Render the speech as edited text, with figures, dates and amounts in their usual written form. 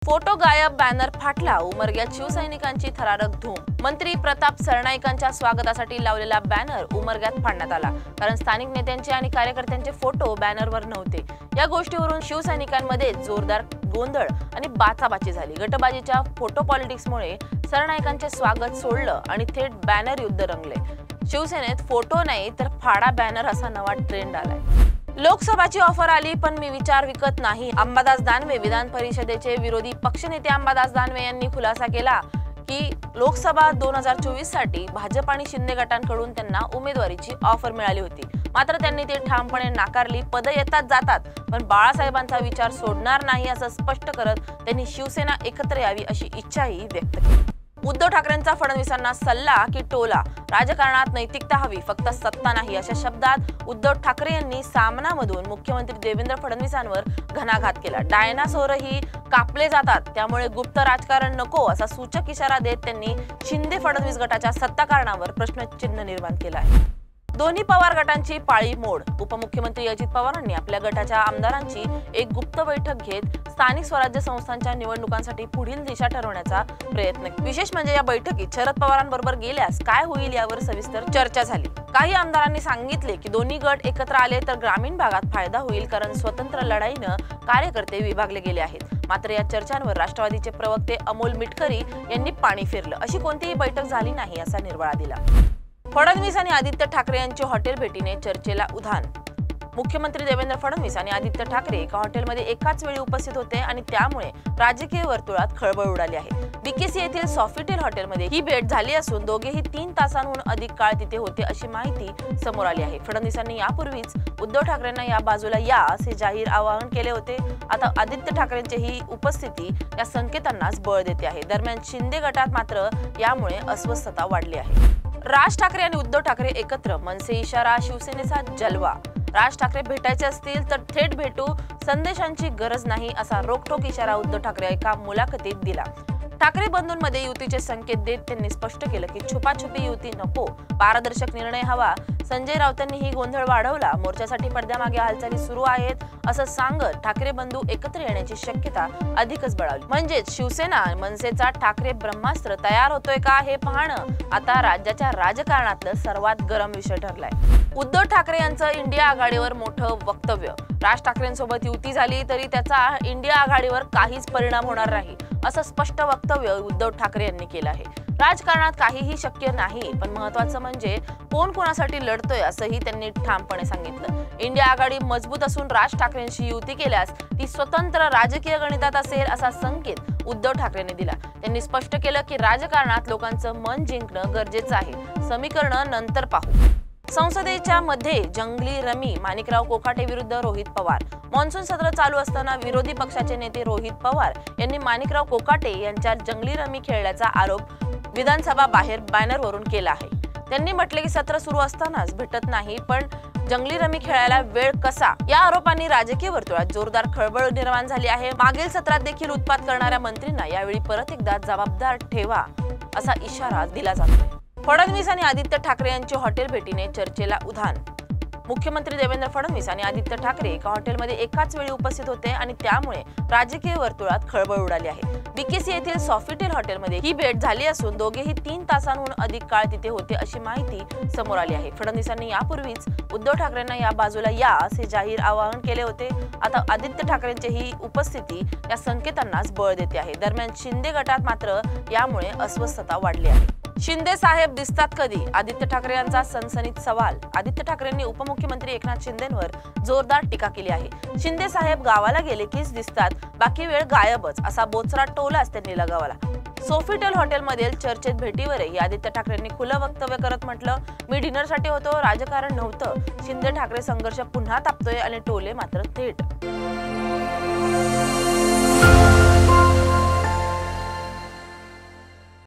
Photo गायब, banner फाटला, उमरग्यात शिवसैनिकांची थरारक धूम। मंत्री प्रताप सरनाईकांच्या स्वागतासाठी लावलेला बॅनर उमरग्यात फाडण्यात आला, कारण स्थानिक नेत्यांचे आणि कार्यकर्त्यांचे फोटो बॅनरवर नव्हते। या गोष्टीवरून शिवसैनिकांमध्ये जोरदार गोंधळ आणि बाचाबाची झाली। गटबाजीच्या फोटो पॉलिटिक्समुळे सरनाईकांचे स्वागत सोडलं आणि थेट बॅनर युद्ध रंगले। शिवसेनेत फोटो नाही तर फाडा बॅनर असा नवा ट्रेंड आलाय। लोकसभाची ऑफर आली पण मी विचार विकत नाही, अंबादास दानवे। विधान परिषदेचे विरोधी पक्षनेते अंबादास दानवे यांनी खुलासा केला की लोकसभा 2024 साठी भाजप आणि शिंदे गटांकडून त्यांना उमेदवारीची ऑफर मिळाली होती, मात्र त्यांनी ती ठामपणे नाकारली। पद येतात जातात, पण बाळासाहेबांचा विचार सोडणार नाही असं स्पष्ट करत त्यांनी शिवसेना एकत्र यावी अशी इच्छाही व्यक्त केली। उद्धव ठाकरेंचा फडणवीसांना सल्ला की टोला, राजकारणात नैतिकता हवी, फक्त सत्ता नाही, अशा शब्दात उद्धव ठाकरे यांनी सामनामधून मुख्यमंत्री देवेंद्र फडणवीसांवर घणाघात केला। डायनासोरही कापले जातात, त्यामुळे गुप्त राजकारण नको असा सूचक इशारा देत त्यांनी शिंदे फडणवीस गटाच्या सत्ताकारणावर प्रश्नचिन्ह निर्माण केला आहे। दोन्ही पवार गटांची पाळी मोड। उपमुख्यमंत्री अजित पवारांनी आपल्या गटाच्या आमदारांची एक गुप्त बैठक घेत स्थानिक स्वराज्य संस्थांच्या निवडणुकांसाठी पुढील दिशा ठरवण्याचा प्रयत्न केला। विशेष म्हणजे या बैठकीत शरद पवारांबरोबर गेल्यास काय होईल यावर सविस्तर चर्चा झाली। काही आमदारांनी सांगितले की दोन्ही गट एकत्र आले तर ग्रामीण भागात फायदा होईल, कारण स्वतंत्र लढाईनं कार्यकर्ते विभागले गेले आहेत। मात्र या चर्चांवर राष्ट्रवादीचे प्रवक्ते अमोल मिटकरी यांनी पाणी फिरलं। अशी कोणतीही बैठक झाली नाही असा निर्वाळा दिला। फडणवीस आणि आदित्य ठाकरे यांची हॉटेल भेटीने चर्चेला उधाण। मुख्यमंत्री देवेंद्र फडणवीस आणि आदित्य ठाकरे एका हॉटेलमध्ये एकाच वेळी उपस्थित होते आणि त्यामुळे राजकीय वर्तुळात खळबळ उडाली आहे। बीकेसी येथील सॉफिटेल हॉटेलमध्ये ही भेट झाली असून दोघेही 3 तासांहून अधिक काळ तिथे होते अशी माहिती समोर आली आहे। फडणवीसांनी यापूर्वीच उद्धव ठाकरेंना या बाजूला या असे जाहीर आवाहन केले होते। आता आदित्य ठाकरेंची ही उपस्थिती या संकेतांनाच बळ देते आहे। दरम्यान शिंदे गटात मात्र यामुळे अस्वस्थता वाढली आहे। राज ठाकरे आणि उद्धव ठाकरे एकत्र, मनसे इशारा, शिवसेनेचा जलवा। राज ठाकरे भेटायचे असतील तर थेट भेटू, संदेशांची गरज नाही असा रोखठोक इशारा उद्धव ठाकरे एका मुलाखतीत दिला। ठाकरे बंधूंमध्ये युतीचे संकेत देत त्यांनी स्पष्ट केलं की छुपाछुपी युती नको, पारदर्शक निर्णय हवा। संजय राऊतांनी ही गोंधळ वाढवला, मोर्चासाठी पडद्यामागे हालचाली सुरू आहेत असं सांगत ठाकरे बंधू एकत्र येण्याची शक्यता अधिकच बळावली। म्हणजेच शिवसेना मनसेचा ठाकरे ब्रह्मास्त्र तयार होतोय का हे पाहणं आता राज्याच्या राजकारणातलं सर्वात गरम विषय ठरलाय। उद्धव ठाकरे यांचं इंडिया आघाडीवर मोठं वक्तव्य। राज ठाकरेंसोबत युती झाली तरी त्याचा इंडिया आघाडीवर काहीच परिणाम होणार नाही असं स्पष्ट वक्तव्य उद्धव ठाकरे यांनी केलं आहे। राजकारणात काहीही शक्य नाही, पण महत्त्वाचं म्हणजे कोण कोणासाठी लढतोय असंही त्यांनी ठामपणे सांगितलं। इंडिया आघाडी मजबूत असून राज ठाकरेंशी युती केल्यास ती स्वतंत्र राजकीय गणितात असेल असा संकेत उद्धव ठाकरेंनी दिला। त्यांनी स्पष्ट केलं की राजकारणात लोकांचं मन जिंकणं गरजेचं आहे, समीकरण नंतर पाहू। संसदेच्या मध्ये जंगली रमी, माणिकराव कोकाटे विरुद्ध रोहित पवार। मॉन्सून सत्र चालू असताना विरोधी पक्षाचे नेते रोहित पवार यांनी माणिकराव कोकाटे यांच्या जंगली रमी खेळल्याचा आरोप विधानसभा बाहेर बॅनरवरून केला आहे। त्यांनी म्हटले की सत्र सुरू असतानाच भेटत नाही, पण जंगली रमी खेळायला वेळ कसा? या आरोपांनी राजकीय वर्तुळात जोरदार खळबळ निर्माण झाली आहे। मागील सत्रात देखील उत्पात करणाऱ्या मंत्रींना यावेळी परत एकदा जबाबदार ठेवा असा इशारा दिला जातो। फडणवीस आणि आदित्य ठाकरे यांची हॉटेल भेटीने चर्चेला उधाण। मुख्यमंत्री देवेंद्र फडणवीस आणि आदित्य ठाकरे एका हॉटेलमध्ये एकाच वेळी उपस्थित होते आणि त्यामुळे राजकीय वर्तुळात खळबळ उडाली आहे। बीकेसी येथील सॉफिटेल हॉटेलमध्ये ही भेट झाली असून दोघेही 3 तासांहून अधिक काळ तिथे होते अशी माहिती समोर आली आहे। फडणवीसांनी यापूर्वीच उद्धव ठाकरेंना या बाजूला या असे जाहीर आवाहन केले होते। आता आदित्य ठाकरेंची ही उपस्थिती या संकेतांनाच बळ देते आहे। दरम्यान शिंदे गटात मात्र यामुळे अस्वस्थता वाढली आहे। शिंदे साहेब दिसतात कधी? आदित्य ठाकरे यांचा सनसनीत सवाल। आदित्य ठाकरेंनी उपमुख्यमंत्री एकनाथ शिंदेंवर जोरदार टीका केली आहे। शिंदे साहेब गावाला गेले कीच दिसतात, बाकी वेळ गायबच असा बोचरा टोलाच त्यांनी लगावला। सोफिटेल हॉटेलमधील चर्चेत भेटीवरही आदित्य ठाकरेंनी खुलं वक्तव्य करत म्हटलं, मी डिनरसाठी होतो, राजकारण नव्हतं। शिंदे ठाकरे संघर्ष पुन्हा तापतोय आणि टोले मात्र थेट